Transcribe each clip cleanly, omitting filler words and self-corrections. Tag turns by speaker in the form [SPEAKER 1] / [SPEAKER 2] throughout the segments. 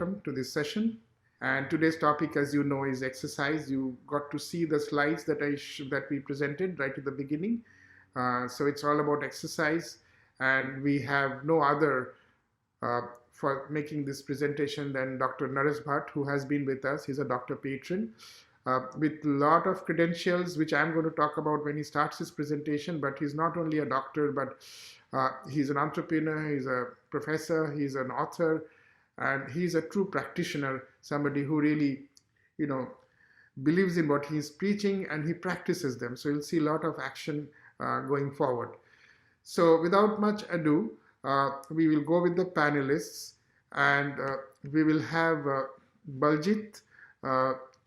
[SPEAKER 1] welcome to this session. And today's topic, as you know, is exercise. You got to see the slides that we presented right at the beginning. So it's all about exercise, and we have no other for making this presentation than Dr. Naras Bhat, who has been with us. He's a doctor patron with a lot of credentials, which I'm going to talk about when he starts his presentation. But he's not only a doctor, but he's an entrepreneur, he's a professor, he's an author, and he's a true practitioner, somebody who really, believes in what he's preaching and he practices them. So you'll see a lot of action going forward. So without much ado, we will go with the panelists, and we will have Baljit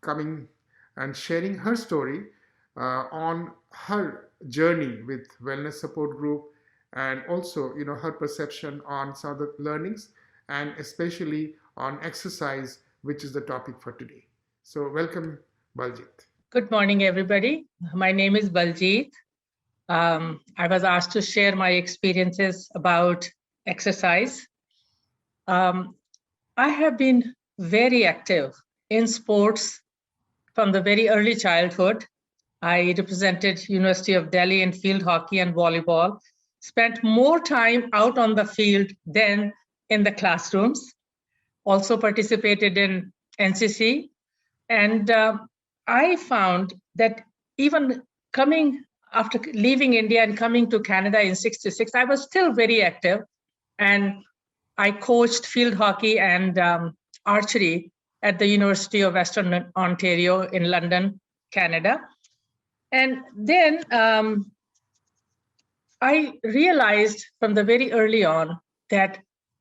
[SPEAKER 1] coming and sharing her story on her journey with Wellness Support Group, and also her perception on some of the learnings, and especially on exercise, which is the topic for today. So welcome, Baljit.
[SPEAKER 2] Good morning, everybody. My name is Baljit. I was asked to share my experiences about exercise. I have been very active in sports from the very early childhood. I represented University of Delhi in field hockey and volleyball, spent more time out on the field than in the classrooms, also participated in NCC. And I found that even after leaving India and coming to Canada in '66, I was still very active. And I coached field hockey and archery at the University of Western Ontario in London, Canada. And then I realized from the very early on that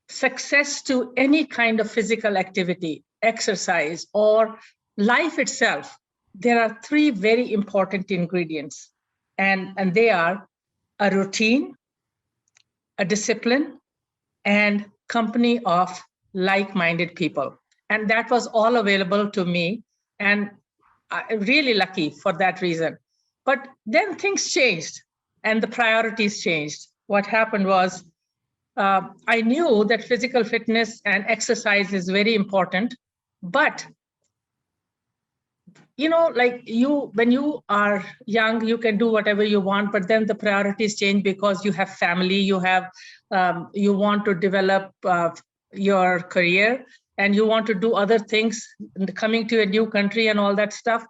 [SPEAKER 2] success to any kind of physical activity, exercise, or life itself, there are three very important ingredients. And they are a routine, a discipline, and company of like-minded people. And that was all available to me, and I'm really lucky for that reason. But then things changed and the priorities changed. What happened was I knew that physical fitness and exercise is very important, but when you are young, you can do whatever you want, but then the priorities change because you have family, you want to develop your career, and you want to do other things, coming to a new country and all that stuff.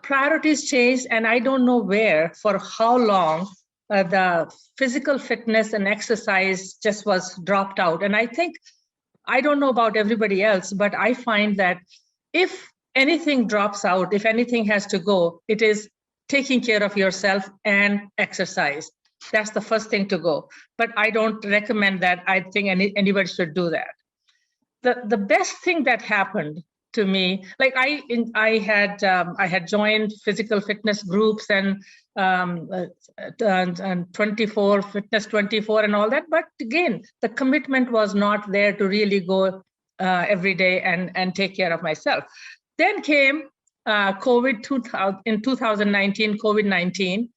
[SPEAKER 2] Priorities change, and I don't know for how long, the physical fitness and exercise just was dropped out. And I don't know about everybody else, but I find that if anything drops out, if anything has to go, it is taking care of yourself and exercise. That's the first thing to go. But I don't recommend that. I think anybody should do that. The best thing that happened to me, like I had joined physical fitness groups and 24 fitness 24 and all that. But again, the commitment was not there to really go every day and take care of myself. Then came COVID-19,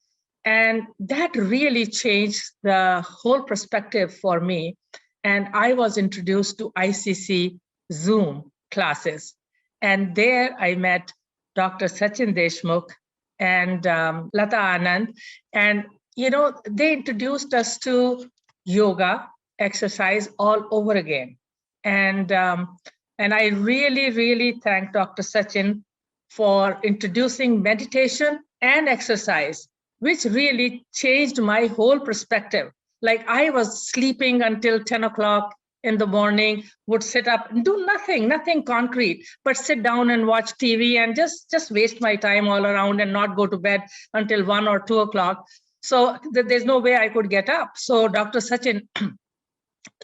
[SPEAKER 2] and that really changed the whole perspective for me. And I was introduced to ICC Zoom classes. And there I met Dr. Sachin Deshmukh and Lata Anand. And, they introduced us to yoga, exercise all over again. And I really, really thank Dr. Sachin for introducing meditation and exercise, which really changed my whole perspective. Like I was sleeping until 10 o'clock in the morning, would sit up and do nothing concrete, but sit down and watch TV and just waste my time all around and not go to bed until 1 or 2 o'clock. So there's no way I could get up. So Dr. Sachin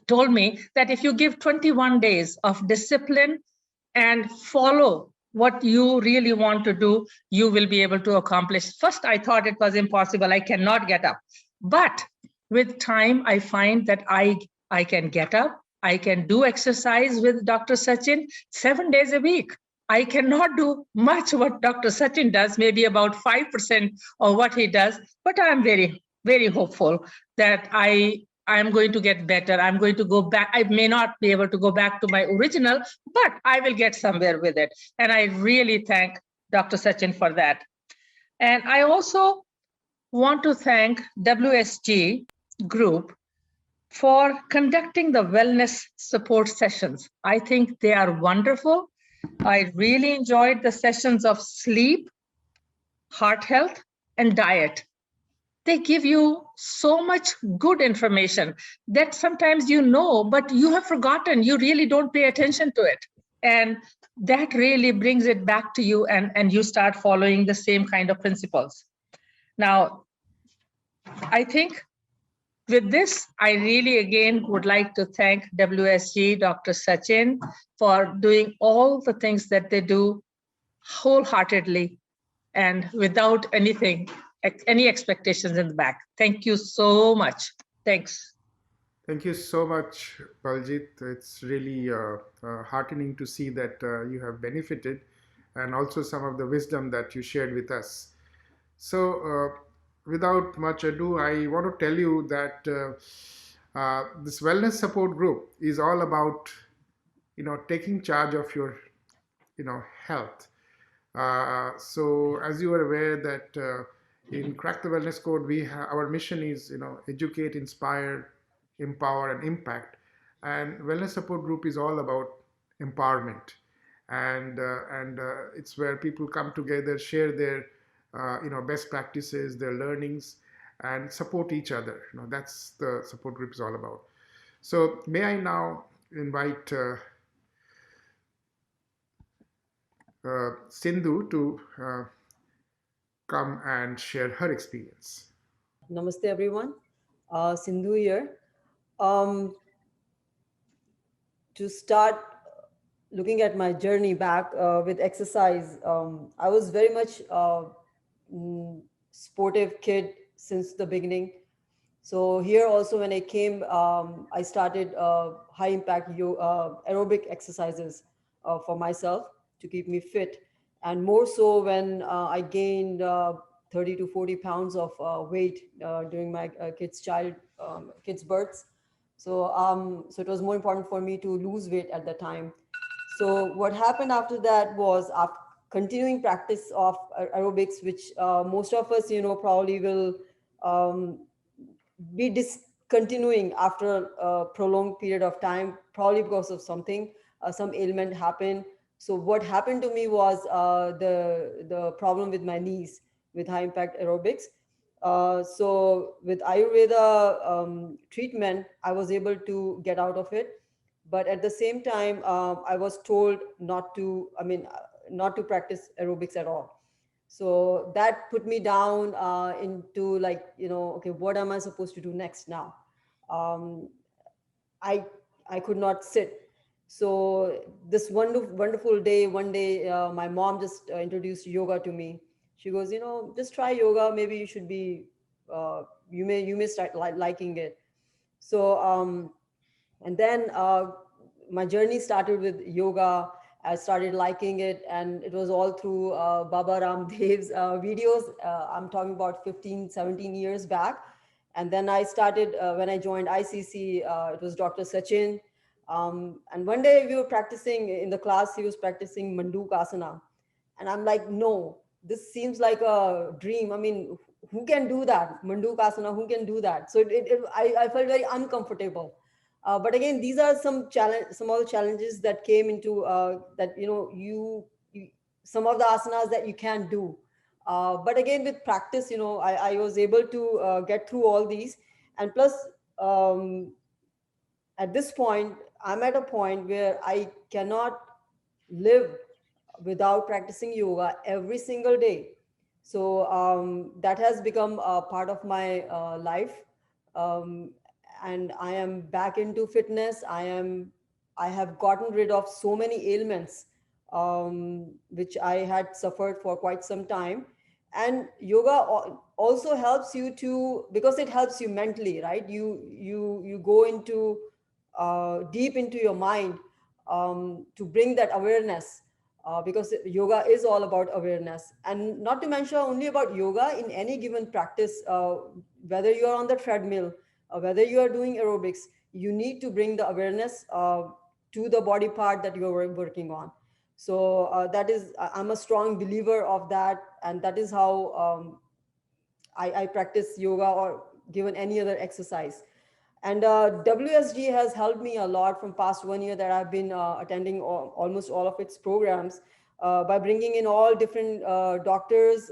[SPEAKER 2] told me that if you give 21 days of discipline and follow what you really want to do, you will be able to accomplish. First, I thought it was impossible. I cannot get up. But with time, I find that I can get up. I can do exercise with Dr. Sachin 7 days a week. I cannot do much what Dr. Sachin does, maybe about 5% of what he does, but I'm very, very hopeful that I I'm going to get better. I'm going to go back. I may not be able to go back to my original, but I will get somewhere with it. And I really thank Dr. Sachin for that. And I also want to thank WSG group for conducting the wellness support sessions. I think they are wonderful. I really enjoyed the sessions of sleep, heart health, and diet. They give you so much good information that sometimes you know, but you have forgotten. You really don't pay attention to it. And that really brings it back to you, and you start following the same kind of principles. Now, I think with this, I really again would like to thank WSG, Dr. Sachin, for doing all the things that they do wholeheartedly and without anything, any expectations in the back. Thank you so much. Thanks.
[SPEAKER 1] Thank you so much, Baljit. It's really heartening to see that you have benefited and also some of the wisdom that you shared with us. So, without much ado, I want to tell you that this wellness support group is all about, taking charge of your, health. So, as you are aware that in Crack the Wellness Code, our mission is, educate, inspire, empower, and impact. And Wellness Support Group is all about empowerment, and it's where people come together, share their, best practices, their learnings, and support each other. That's the support group is all about. So, may I now invite Sindhu to come and share her experience.
[SPEAKER 3] Namaste, everyone. Sindhu here. Um, to start looking at my journey back with exercise, I was very much sportive kid since the beginning. So here also when I came, I started high impact aerobic exercises for myself to keep me fit. And more so when I gained 30 to 40 pounds of weight during my kids' births. So it was more important for me to lose weight at the time. So what happened after that was after continuing practice of aerobics, which most of us, probably will um, be discontinuing after a prolonged period of time, probably because of something, some ailment happened. So what happened to me was the problem with my knees with high impact aerobics. So with Ayurveda treatment, I was able to get out of it. But at the same time, I was told not to practice aerobics at all. So that put me down into like, okay, what am I supposed to do next now? um, i I could not sit. So this wonderful day, one day, my mom just introduced yoga to me. She goes, just try yoga, maybe you should be you may start liking it. So and then my journey started with yoga. I started liking it, and it was all through Baba Ramdev's videos. I'm talking about 15, 17 years back. And then I started, when I joined ICC, it was Dr. Sachin. And one day we were practicing in the class, he was practicing Manduk Asana. And I'm like, no, this seems like a dream. I mean, who can do that? Manduk Asana, who can do that? So I felt very uncomfortable. But again, these are some of the challenges that came into that, you some of the asanas that you can do. But again, with practice, I was able to get through all these. And plus, um, at this point, I'm at a point where I cannot live without practicing yoga every single day. So that has become a part of my life. Um, and I am back into fitness. I have gotten rid of so many ailments, which I had suffered for quite some time. And yoga also helps you to, because it helps you mentally, right? You go into deep into your mind, to bring that awareness, because yoga is all about awareness. And not to mention only about yoga, in any given practice, whether you are on the treadmill, whether you are doing aerobics, you need to bring the awareness to the body part that you are working on. So that is, I'm a strong believer of that, and that is how I practice yoga or given any other exercise. And WSG has helped me a lot from past 1 year that I've been attending almost all of its programs, by bringing in all different doctors.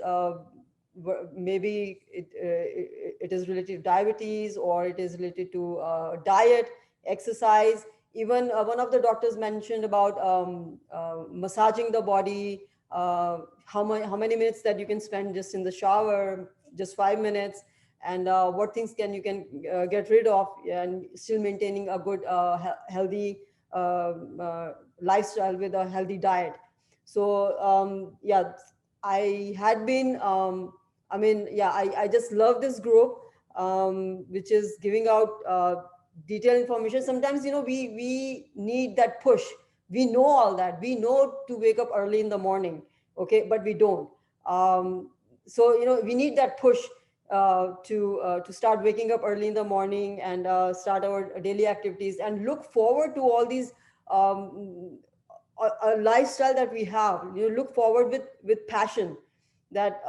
[SPEAKER 3] Maybe it is related to diabetes, or it is related to diet, exercise. Even one of the doctors mentioned about massaging the body, how many minutes that you can spend just in the shower, just 5 minutes, and what things can get rid of and still maintaining a good healthy lifestyle with a healthy diet. So yeah, I had been I mean, yeah, I just love this group, which is giving out detailed information. Sometimes, we need that push. We know all that, we know to wake up early in the morning, okay, but we don't. So we need that push to start waking up early in the morning, and start our daily activities, and look forward to all these a lifestyle that we have. You look forward with passion, that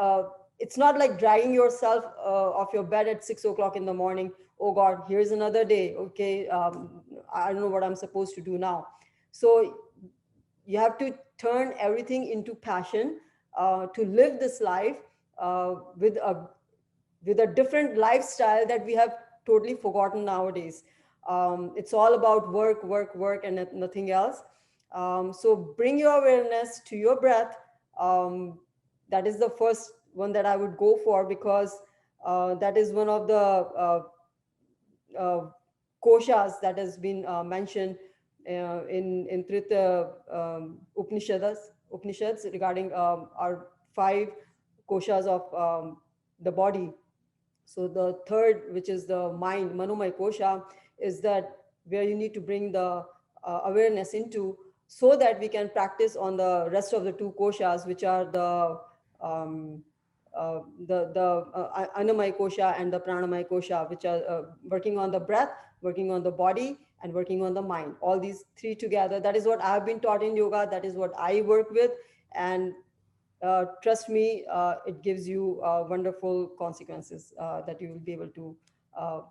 [SPEAKER 3] it's not like dragging yourself off your bed at 6 o'clock in the morning. Oh God, here's another day, okay. I don't know what I'm supposed to do now. So you have to turn everything into passion, to live this life with a different lifestyle that we have totally forgotten nowadays. It's all about work, work, work, and nothing else. So bring your awareness to your breath. That is the first one that I would go for, because that is one of the uh, koshas that has been mentioned in Trita Upanishads regarding our five koshas of the body. So the third, which is the mind, Manomay Kosha, is that where you need to bring the awareness into, so that we can practice on the rest of the two koshas, which are um, the Annamay Kosha and the Pranamay Kosha, which are working on the breath, working on the body, and working on the mind. All these three together. That is what I've been taught in yoga. That is what I work with, and trust me, it gives you wonderful consequences that you will be able to, uh,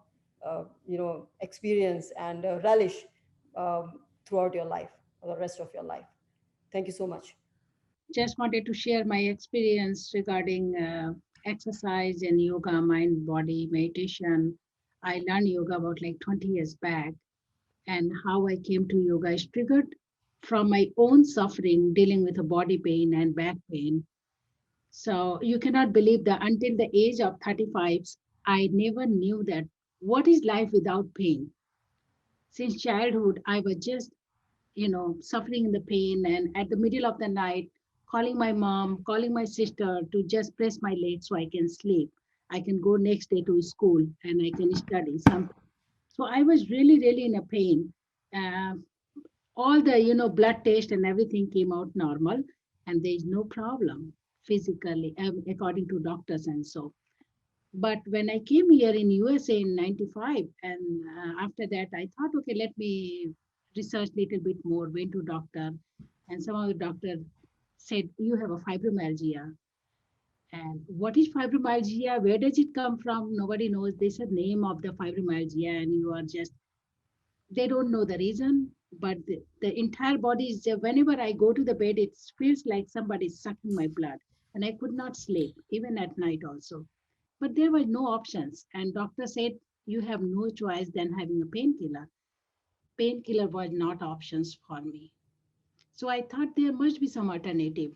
[SPEAKER 3] experience and relish throughout your life, or the rest of your life. Thank you so much.
[SPEAKER 4] Just wanted to share my experience regarding exercise and yoga, mind, body, meditation. I learned yoga about like 20 years back, and how I came to yoga is triggered from my own suffering dealing with a body pain and back pain. So you cannot believe that until the age of 35, I never knew that what is life without pain. Since childhood, I was just suffering in the pain, and at the middle of the night, calling my mom, calling my sister to just press my leg so I can sleep. I can go next day to school and I can study something. So I was really, really in a pain. Uh, all the, blood test and everything came out normal, and there is no problem physically, according to doctors and so. But when I came here in USA in 95, and after that, I thought, okay, let me research a little bit more, went to doctor, and some of the doctor said, you have a fibromyalgia. And what is fibromyalgia? Where does it come from? Nobody knows. There's a name of the fibromyalgia, and you are just, they don't know the reason, but the entire body is, whenever I go to the bed, it feels like somebody is sucking my blood. And I could not sleep, even at night also. But there were no options. And doctor said, you have no choice than having a painkiller. Painkiller was not options for me. So I thought there must be some alternative.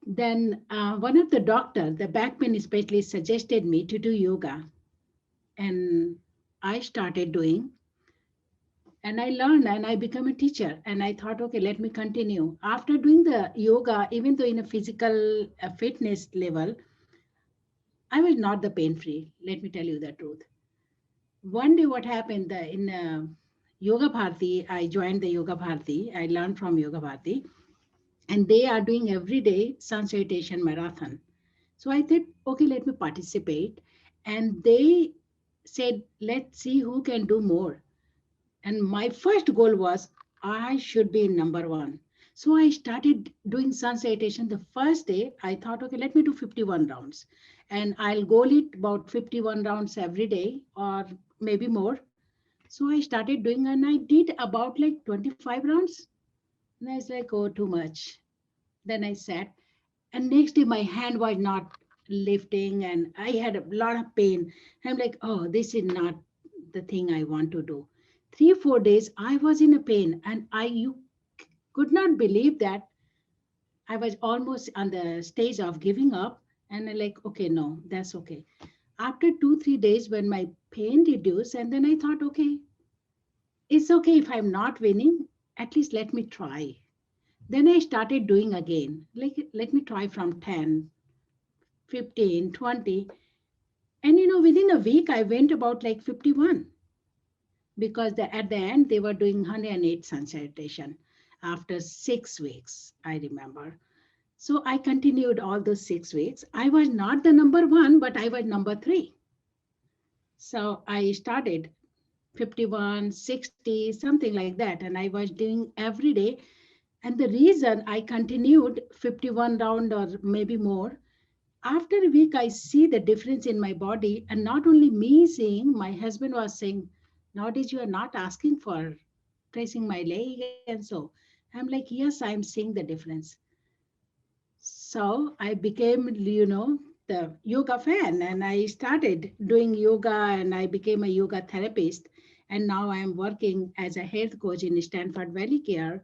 [SPEAKER 4] Then one of the doctors, the back pain specialist, suggested me to do yoga. And I started doing, and I learned, and I became a teacher. And I thought, okay, let me continue. After doing the yoga, even though in a physical fitness level, I was not the pain free. Let me tell you the truth. One day, what happened in Yoga Bharati, I joined the Yoga Bharati. I learned from Yoga Bharati, and they are doing every day sun salutation marathon. So I said, okay, let me participate. And they said, let's see who can do more. And my first goal was I should be number one. So I started doing sun salutation. The first day, I thought, okay, let me do 51 rounds. And I'll goal it about 51 rounds every day or maybe more. So I started doing and I did about like 25 rounds. And I was like, oh, too much. Then I sat. And next day, my hand was not lifting and I had a lot of pain. I'm like, oh, this is not the thing I want to do. 3 4 days, I was in a pain and you could not believe that I was almost on the stage of giving up. And I like, okay, no, that's okay. After 2 3 days, when my pain reduced, and then I thought, okay, it's okay if I'm not winning, at least let me try. Then I started doing again. Like, let me try from 10, 15, 20. And within a week, I went about like 51 because at the end, they were doing 108 sun salutation after 6 weeks, I remember. So I continued all those 6 weeks. I was not the number one, but I was number three. So I started 51, 60, something like that. And I was doing every day. And the reason I continued 51 round or maybe more, after a week, I see the difference in my body. And not only me seeing, my husband was saying, nowadays you are not asking for tracing my leg and so. I'm like, yes, I'm seeing the difference. So I became, the yoga fan and I started doing yoga and I became a yoga therapist. And now I'm working as a health coach in Stanford Valley Care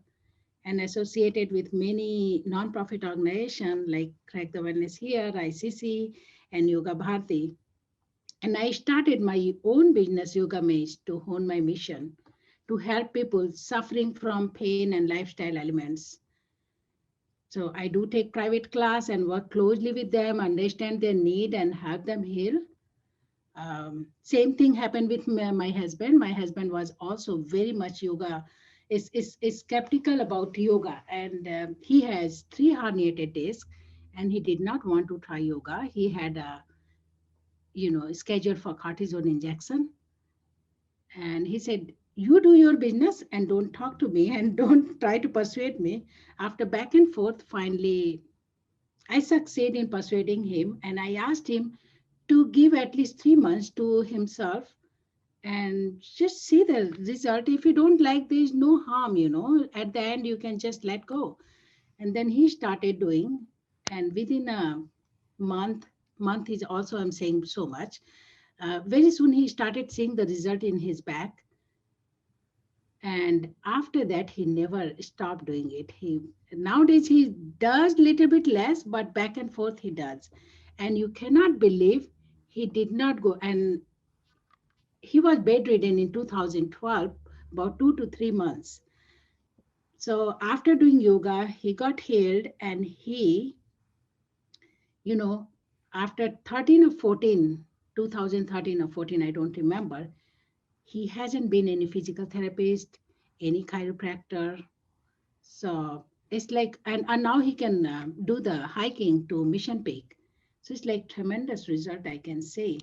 [SPEAKER 4] and associated with many nonprofit organizations like Crack the Wellness Here, ICC, and Yoga Bharti. And I started my own business, Yoga Maze, to hone my mission to help people suffering from pain and lifestyle elements. So I do take private class and work closely with them, understand their need and help them heal. Same thing happened with my husband. My husband was also very much yoga, is skeptical about yoga. And he has 3 herniated discs and he did not want to try yoga. He had a, schedule for cortisone injection. And he said, you do your business and don't talk to me and don't try to persuade me. After back and forth, finally, I succeed in persuading him, and I asked him to give at least 3 months to himself and just see the result. If you don't like, there's no harm. At the end, you can just let go. And then he started doing, and within a month, month is also I'm saying so much. Very soon he started seeing the result in his back, and after that he never stopped doing it. He nowadays he does little bit less, but back and forth he does. And you cannot believe he did not go, and he was bedridden in 2012 about 2 to 3 months. So after doing yoga he got healed, and he, you know after 13 or 14, 2013 or 14, I don't remember, he hasn't been any physical therapist, any chiropractor. So it's like, and now he can do the hiking to Mission Peak. So it's like tremendous result, I can say.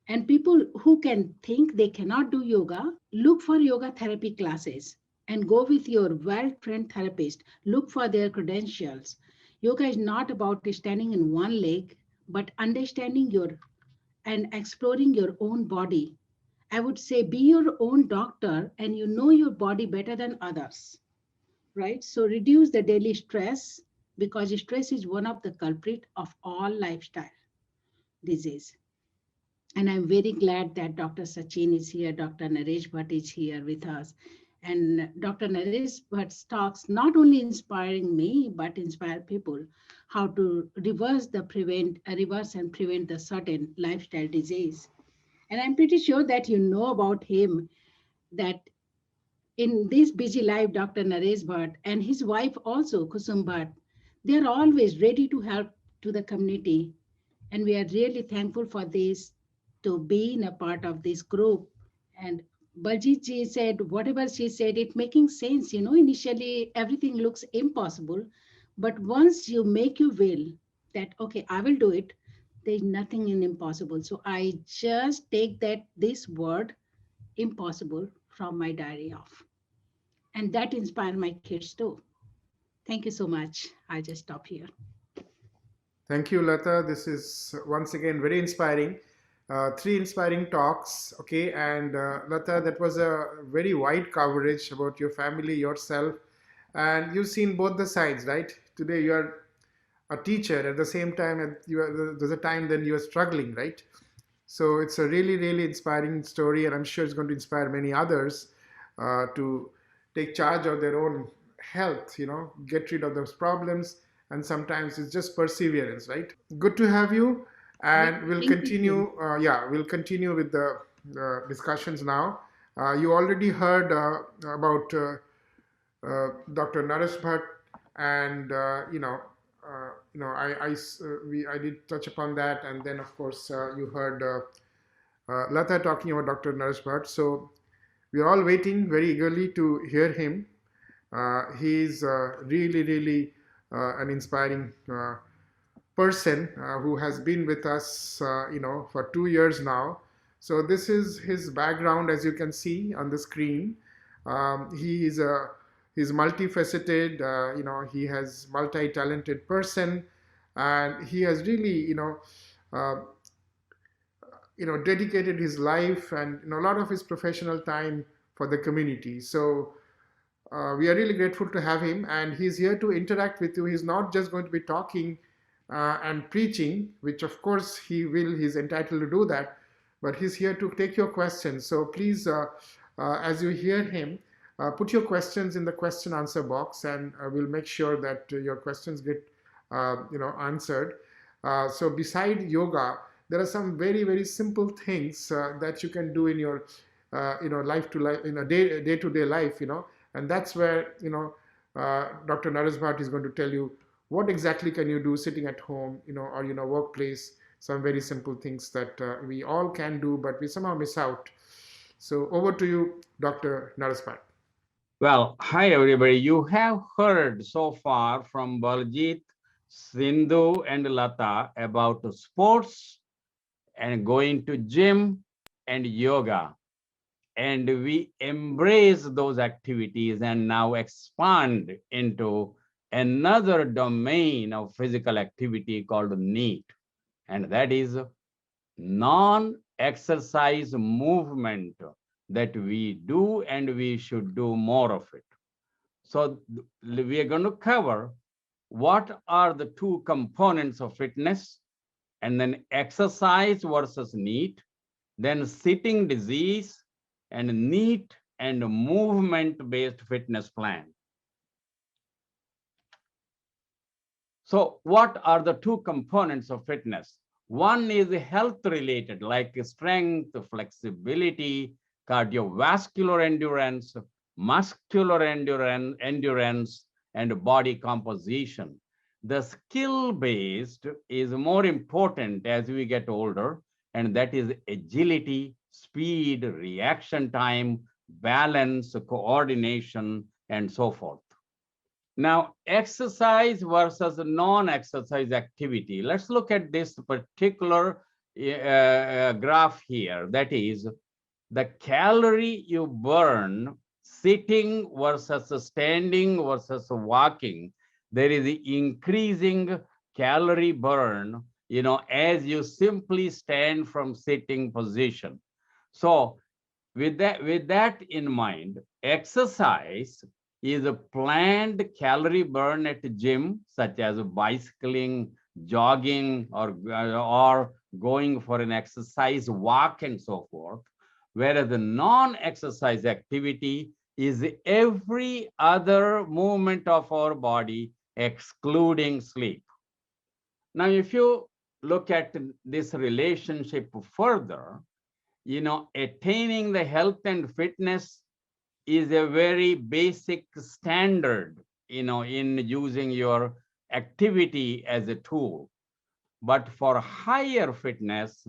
[SPEAKER 4] And people who can think they cannot do yoga, look for yoga therapy classes and go with your well-trained therapist. Look for their credentials. Yoga is not about standing in one leg, but understanding your and exploring your own body. I would say be your own doctor and you know your body better than others, right? So reduce the daily stress because stress is one of the culprit of all lifestyle disease. And I'm very glad that Dr. Sachin is here, Dr. Naresh Bhat is here with us. And Dr. Naresh Bhat's talks not only inspiring me, but inspire people how to reverse and prevent the certain lifestyle disease. And I'm pretty sure that you know about him, that in this busy life, Dr. Naresh Bhat and his wife also, Kusum Bhat, they're always ready to help to the community. And we are really thankful for this, to being a part of this group. And Baljeet ji said, whatever she said, it making sense. Initially everything looks impossible, but once you make your will that, okay, I will do it, There's nothing in impossible. So I just take this word impossible from my diary off. And that inspired my kids too. Thank you so much. I just stop here.
[SPEAKER 1] Thank you, Lata. This is once again very inspiring. Three inspiring talks, okay? And Lata, that was a very wide coverage about your family, yourself, and you've seen both the sides, right? Today you are a teacher at the same time, there's a time then you are struggling, right? So it's a really, really inspiring story, and I'm sure it's going to inspire many others to take charge of their own health, get rid of those problems. And sometimes it's just perseverance, right? Good to have you.
[SPEAKER 4] Yeah,
[SPEAKER 1] And we'll
[SPEAKER 4] thank you too.
[SPEAKER 1] continue, we'll continue with the discussions now. You already heard about Dr. Naras Bhat, and I did touch upon that, and then of course you heard Lata talking about Dr. Naras Bhat. So we are all waiting very eagerly to hear him. He's really, really an inspiring person who has been with us, for 2 years now. So this is his background, as you can see on the screen. He is a he's multifaceted. He has multi-talented person, and he has really, uh, dedicated his life and a lot of his professional time for the community. So we are really grateful to have him, and he's here to interact with you. He's not just going to be talking and preaching, which of course he will, he's entitled to do that, but he's here to take your questions. So please, as you hear him, put your questions in the question answer box, and we'll make sure that your questions get answered. So beside yoga, there are some very, very simple things that you can do in your life to life, in a day to day life, and that's where Dr. Naras Bhat is going to tell you what exactly can you do sitting at home, or workplace. Some very simple things that we all can do, but we somehow miss out. So over to you, Dr. Naras Bhat.
[SPEAKER 5] Well, hi everybody. You have heard so far from Baljit, Sindhu, and Lata about sports and going to gym and yoga. And we embrace those activities and now expand into another domain of physical activity called NEAT, and that is non-exercise movement that we do, and we should do more of it. So we are going to cover what are the two components of fitness, and then exercise versus NEAT, then sitting disease, and NEAT and movement-based fitness plan. So what are the two components of fitness? One is health related, like strength, flexibility, cardiovascular endurance, muscular endurance, and body composition. The skill based is more important as we get older, and that is agility, speed, reaction time, balance, coordination, and so forth. Now, exercise versus non-exercise activity. Let's look at this particular graph here. That is the calorie you burn sitting versus standing versus walking. There is increasing calorie burn, as you simply stand from sitting position. So with that in mind, exercise is a planned calorie burn at the gym, such as bicycling, jogging, or going for an exercise walk and so forth. Whereas the non-exercise activity is every other movement of our body, excluding sleep. Now, if you look at this relationship further, attaining the health and fitness is a very basic standard, in using your activity as a tool. But for higher fitness,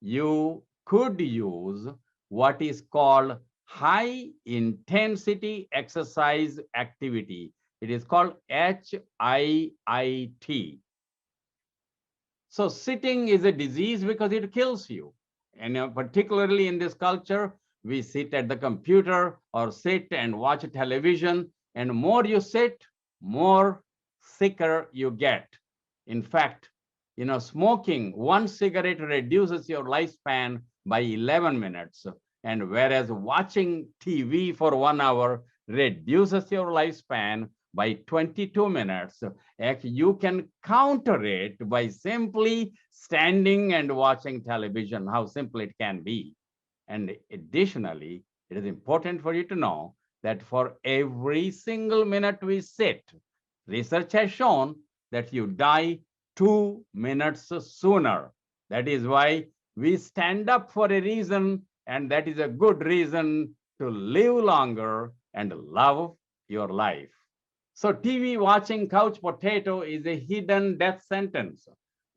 [SPEAKER 5] you could use what is called high intensity exercise activity. It is called HIIT. So sitting is a disease because it kills you. And particularly in this culture, we sit at the computer or sit and watch television. And more you sit, more sicker you get. In fact, smoking one cigarette reduces your lifespan by 11 minutes. And whereas watching TV for 1 hour reduces your lifespan by 22 minutes, you can counter it by simply standing and watching television, how simple it can be. And additionally, it is important for you to know that for every single minute we sit, research has shown that you die 2 minutes sooner. That is why we stand up for a reason, and that is a good reason to live longer and love your life. So TV watching couch potato is a hidden death sentence.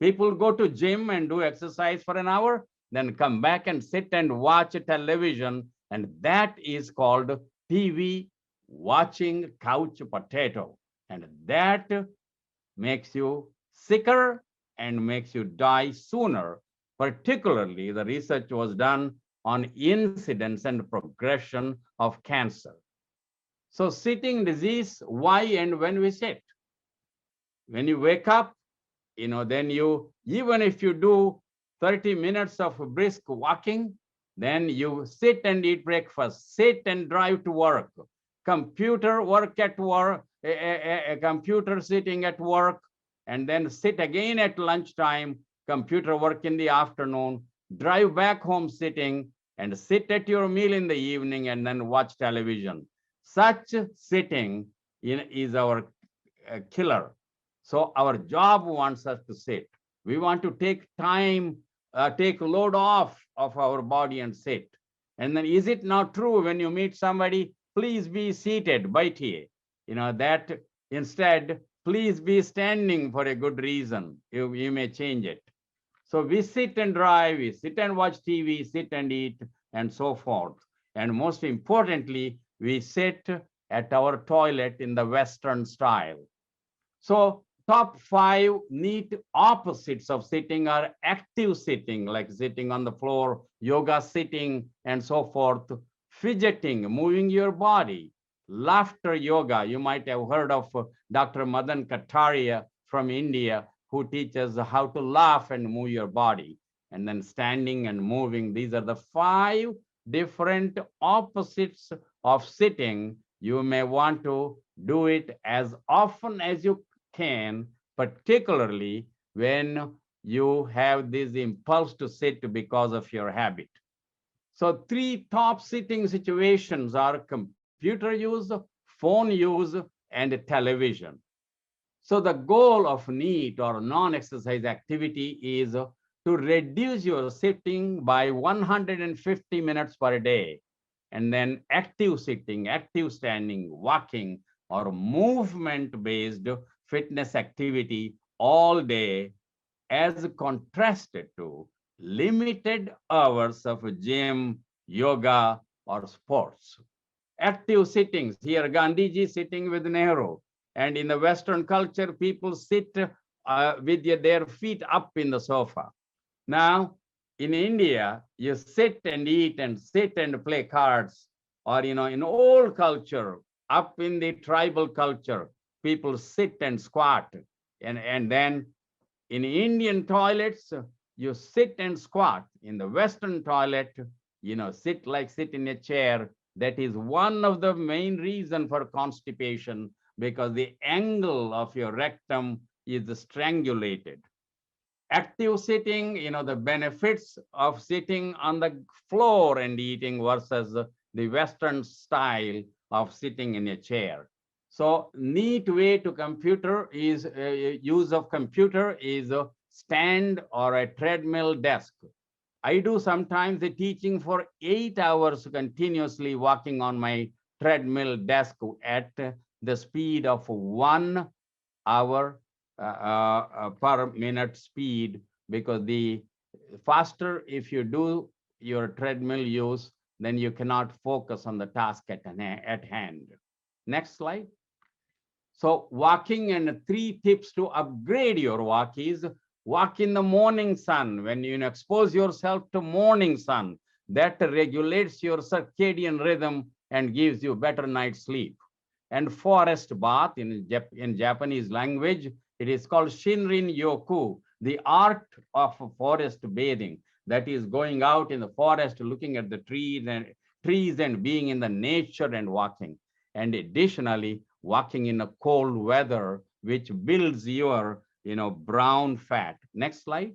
[SPEAKER 5] People go to gym and do exercise for an hour, then come back and sit and watch television, and that is called TV watching couch potato. And that makes you sicker and makes you die sooner. Particularly, the research was done on incidence and progression of cancer. So sitting disease, why and when we sit? When you wake up, then even if you do 30 minutes of brisk walking, then you sit and eat breakfast, sit and drive to work, computer work at work, a computer sitting at work, and then sit again at lunchtime, computer work in the afternoon, drive back home sitting, and sit at your meal in the evening, and then watch television. Such sitting is our killer. So our job wants us to sit. We want to take time, take load off of our body and sit. And then is it not true when you meet somebody, please be seated, baithiye, that instead, please be standing for a good reason. You may change it. So we sit and drive, we sit and watch TV, sit and eat, and so forth. And most importantly, we sit at our toilet in the Western style. So top 5 neat opposites of sitting are active sitting, like sitting on the floor, yoga sitting, and so forth, fidgeting, moving your body, laughter yoga. You might have heard of Dr. Madan Kataria from India, who teaches how to laugh and move your body, and then standing and moving. These are the 5 different opposites of sitting. You may want to do it as often as you can, particularly when you have this impulse to sit because of your habit. So 3 top sitting situations are computer use, phone use, and television. So the goal of NEAT or non-exercise activity is to reduce your sitting by 150 minutes per day. And then active sitting, active standing, walking, or movement-based fitness activity all day, as contrasted to limited hours of gym, yoga, or sports. Active sittings, here Gandhiji sitting with Nehru. And in the Western culture, people sit with their feet up in the sofa. Now, in India, you sit and eat and sit and play cards. Or, in old culture, up in the tribal culture, people sit and squat. And then in Indian toilets, you sit and squat. In the Western toilet, sit in a chair. That is one of the main reasons for constipation, because the angle of your rectum is strangulated. Active sitting, the benefits of sitting on the floor and eating versus the Western style of sitting in a chair. So neat way to computer is use of computer is a stand or a treadmill desk. I do sometimes the teaching for 8 hours continuously walking on my treadmill desk at the speed of 1 hour per minute speed, because the faster if you do your treadmill use, then you cannot focus on the task at hand. Next slide. So walking, and 3 tips to upgrade your walk is Walk in the morning sun. When you expose yourself to morning sun, that regulates your circadian rhythm and gives you better night's sleep. And forest bath in Japanese language, it is called Shinrin Yoku, the art of forest bathing. That is going out in the forest, looking at the trees and being in the nature and walking. And additionally, walking in a cold weather, which builds your brown fat. Next slide.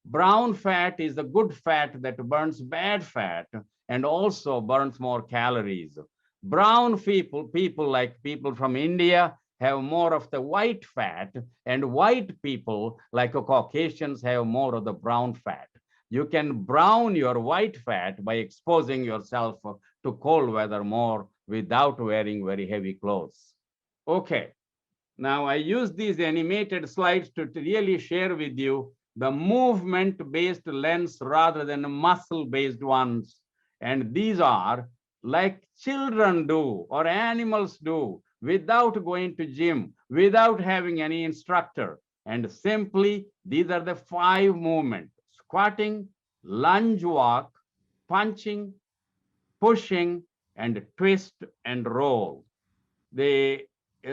[SPEAKER 5] Brown fat is the good fat that burns bad fat and also burns more calories. Brown people like people from India have more of the white fat, and white people like Caucasians have more of the brown fat. You can brown your white fat by exposing yourself to cold weather more without wearing very heavy clothes. Okay. Now, I use these animated slides to really share with you the movement-based lens rather than muscle-based ones. And these are like children do or animals do without going to gym, without having any instructor. And simply, these are the 5 movements: squatting, lunge walk, punching, pushing, and twist and roll. The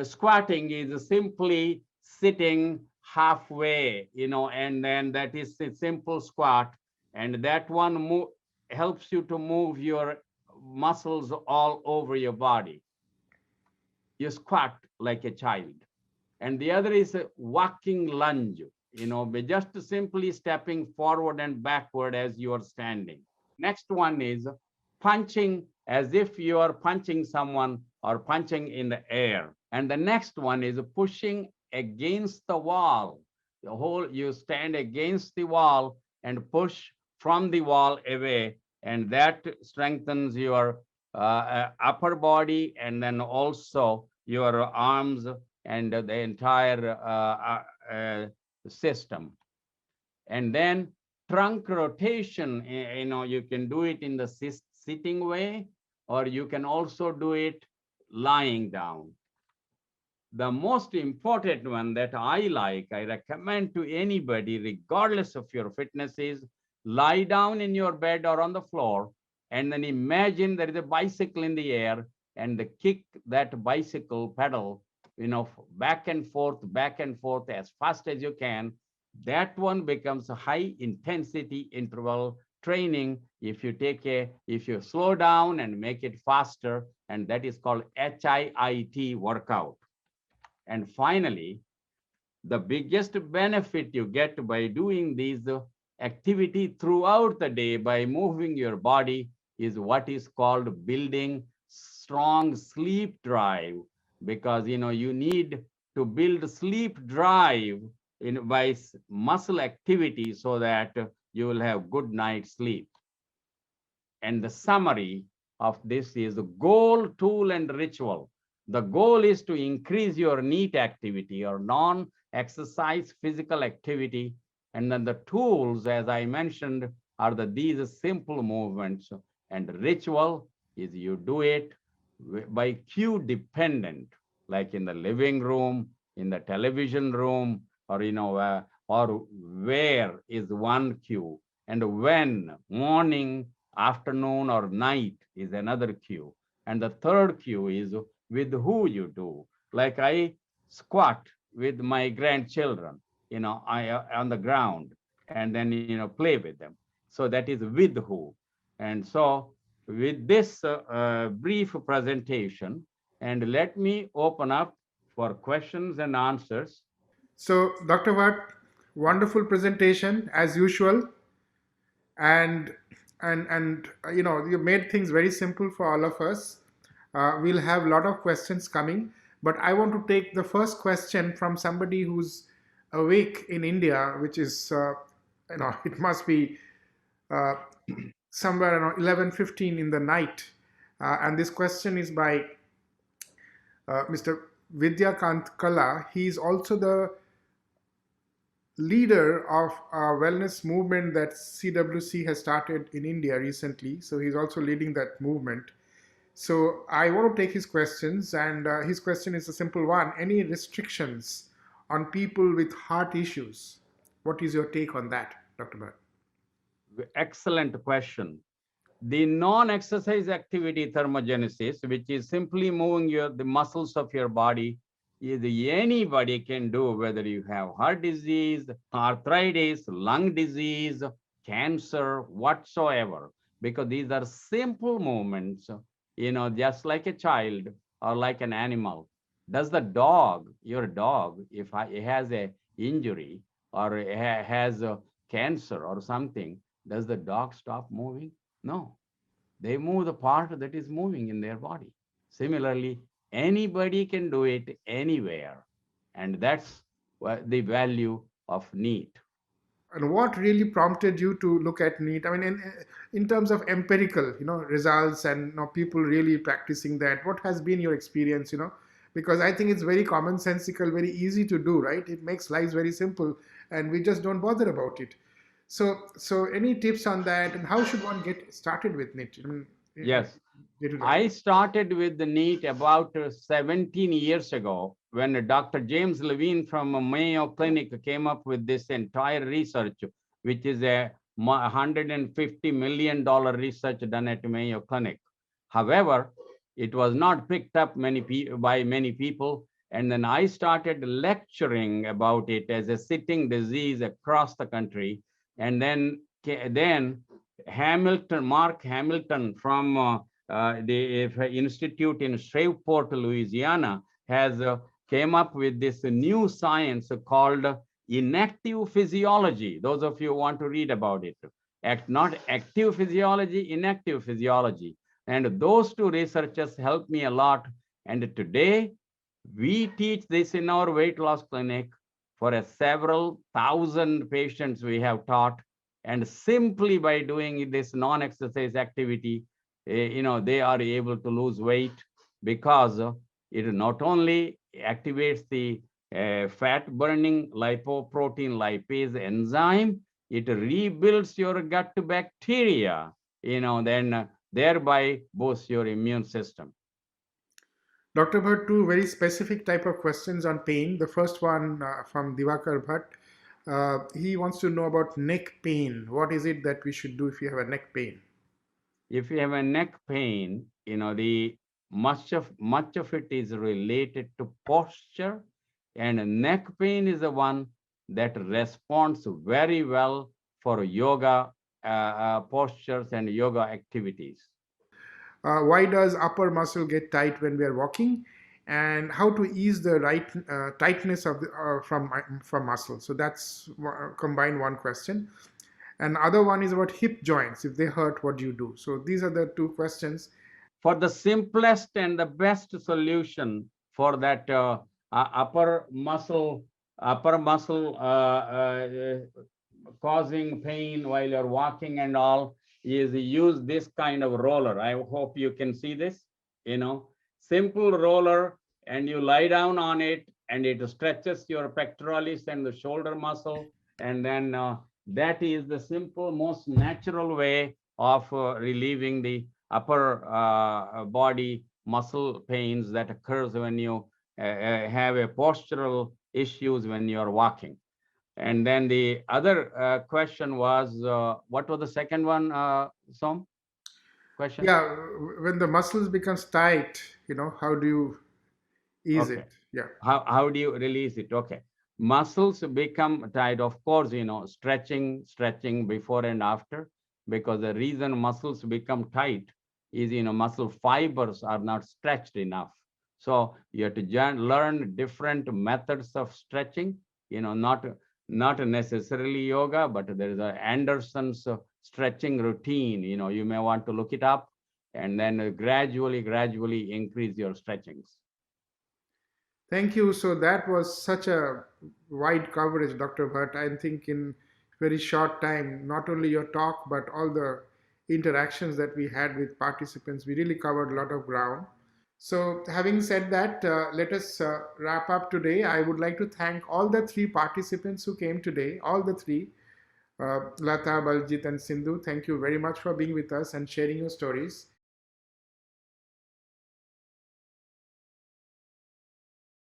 [SPEAKER 5] squatting is simply sitting halfway, and then that is a simple squat. And that one helps you to move your muscles all over your body. You squat like a child. And the other is a walking lunge, by just simply stepping forward and backward as you are standing. Next one is punching as if you are punching someone or punching in the air. And the next one is pushing against the wall. You stand against the wall and push from the wall away, and that strengthens your upper body and then also your arms and the entire system. And then trunk rotation, you can do it in the sitting way, or you can also do it lying down. The most important one that I recommend to anybody, regardless of your fitness, is lie down in your bed or on the floor, and then imagine there is a bicycle in the air, and kick that bicycle pedal, back and forth as fast as you can. That one becomes a high intensity interval training. If you slow down and make it faster, and that is called HIIT workout. And finally, the biggest benefit you get by doing these activity throughout the day by moving your body is what is called building strong sleep drive, because you need to build sleep drive by muscle activity so that you will have good night's sleep. And the summary of this is goal, tool, and ritual. The goal is to increase your N.E.A.T activity or non-exercise physical activity. And then the tools, as I mentioned, are these simple movements. And ritual is you do it by cue dependent, like in the living room, in the television room, or or where is one cue, and when, morning, afternoon, or night is another cue. And the third cue is with who you do. Like I squat with my grandchildren, on the ground, and then, play with them. So that is with who. And so with this brief presentation, and let me open up for questions and answers.
[SPEAKER 1] So, Dr. Bhat, wonderful presentation as usual, and you made things very simple for all of us. We'll have a lot of questions coming, but I want to take the first question from somebody who's awake in India, which is it must be uh, somewhere around 11:15 in the night, and this question is by Mr. Vidyakant Kala. He's also the leader of a wellness movement that CWC has started in India recently. So he's also leading that movement. So I want to take his questions, and his question is a simple one. Any restrictions on people with heart issues. What is your take on that, Dr. Bhatt?
[SPEAKER 5] Excellent question. The non-exercise activity thermogenesis, which is simply moving the muscles of your body, is anybody can do, whether you have heart disease, arthritis, lung disease, cancer, whatsoever, because these are simple movements, just like a child or like an animal. Does the dog, your dog, if it has a injury or has a cancer or something, does the dog stop moving? No, they move the part that is moving in their body. Similarly, anybody can do it anywhere. And that's the value of N.E.A.T.
[SPEAKER 1] And what really prompted you to look at N.E.A.T? I mean, in terms of empirical, results and people really practicing that. What has been your experience? Because I think it's very commonsensical, very easy to do, right? It makes lives very simple, and we just don't bother about it. So any tips on that, and how should one get started with N.E.A.T? I mean,
[SPEAKER 5] Yes,
[SPEAKER 1] day to day.
[SPEAKER 5] I started with the N.E.A.T about 17 years ago when Dr. James Levine from Mayo Clinic came up with this entire research, which is a $150 million research done at Mayo Clinic. However, it was not picked up by many people. And then I started lecturing about it as a sitting disease across the country. And then Mark Hamilton from the institute in Shreveport, Louisiana, has came up with this new science called inactive physiology. Those of you who want to read about it, not active physiology, inactive physiology. And those two researchers helped me a lot. And today we teach this in our weight loss clinic for several thousand patients we have taught. And simply by doing this non-exercise activity, they are able to lose weight because it not only activates the fat burning lipoprotein lipase enzyme, it rebuilds your gut bacteria, then thereby boosts your immune system.
[SPEAKER 1] Dr. Bhatt, two very specific type of questions on pain. The first one from Divakar Bhatt. He wants to know about neck pain. What is it that we should do if you have a neck pain?
[SPEAKER 5] If you have a neck pain, the much of it is related to posture, and neck pain is the one that responds very well for yoga postures and yoga activities.
[SPEAKER 1] Why does upper muscle get tight when we are walking? And how to ease the right tightness of the from muscle. So that's combined one question. And other one is about hip joints. If they hurt, what do you do? So these are the two questions.
[SPEAKER 5] For the simplest and the best solution for that upper muscle causing pain while you're walking and all, is use this kind of roller. I hope you can see this, simple roller, and you lie down on it and it stretches your pectoralis and the shoulder muscle. And then that is the simple, most natural way of relieving the upper body muscle pains that occurs when you have a postural issues when you're walking. And then the other question was, what was the second one, Som? Question?
[SPEAKER 1] Yeah, when the muscles becomes tight, how do you ease
[SPEAKER 5] Okay.
[SPEAKER 1] it? Yeah.
[SPEAKER 5] How do you release it? Okay. Muscles become tight, of course, stretching before and after, because the reason muscles become tight is, muscle fibers are not stretched enough. So you have to learn different methods of stretching, not necessarily yoga, but there is a Anderson's stretching routine. You may want to look it up, and then gradually increase your stretchings.
[SPEAKER 1] Thank you. So that was such a wide coverage, Dr. Bhatt. I think in very short time, not only your talk, but all the interactions that we had with participants, we really covered a lot of ground. So having said that, let us wrap up today. I would like to thank all the three participants who came today, all the three, Lata, Baljit, and Sindhu. Thank you very much for being with us and sharing your stories.